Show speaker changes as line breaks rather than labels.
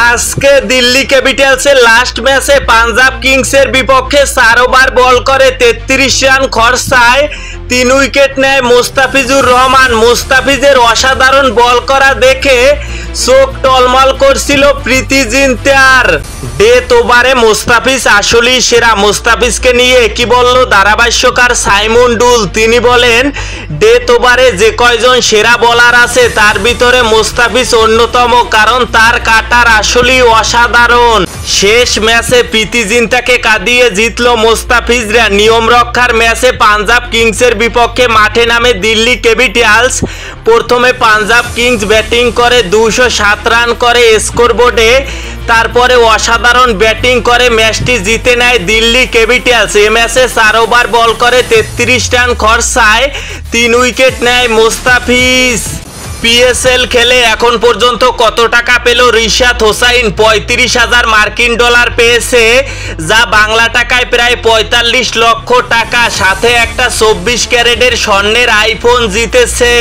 আজকে দিল্লি ক্যাপিটালসের লাস্ট ম্যাচে পাঞ্জাব কিংসের বিপক্ষে 4 ওভার বল করে 33 রান খরচায় 3 উইকেট নেয় মুস্তাফিজুর রহমান। মুস্তাফিজের অসাধারণ বল করা দেখে চোখ টলমল করছিল প্রীতি জিন্তার। ডেথ ওভারে মুস্তাফিজ আসলেই সেরা। মুস্তাফিজকে নিয়ে কি বলল ধারাভাষ্যকার সাইমন ডুল? তিনি বলেন, ডেথ ওভারে যে কয়জন সেরা বোলার আছে তার ভিতরে মুস্তাফিজ অন্যতম, কারণ তার কাটার আসলেই অসাধারণ। শেষ ম্যাচে প্রীতি জিন্তাকে কাঁদিয়ে জিতল মুস্তাফিজরা। নিয়ম রক্ষার ম্যাচে পাঞ্জাব কিংসের বিপক্ষে মাঠে নামে দিল্লি ক্যাপিটালস। প্রথমে পাঞ্জাব কিংস ব্যাটিং করে 207 রান করে স্কোরবোর্ডে, তারপরে অসাধারণ ব্যাটিং করে ম্যাচটি জিতে নেয় দিল্লি ক্যাপিটালস। এ ম্যাচে 4 ওভার বল করে 33 রান খরচায় 3 উইকেট নেয় মুস্তাফিজ। পিএসএল খেলে এখন পর্যন্ত কত টাকা পেল রিশাদ হোসাইন? 35,000 মার্কিন ডলার পেয়েছে, যা বাংলা টাকায় প্রায় 45 লক্ষ টাকা। সাথে একটা 24 ক্যারেটের স্বর্ণের আইফোন জিতেছে।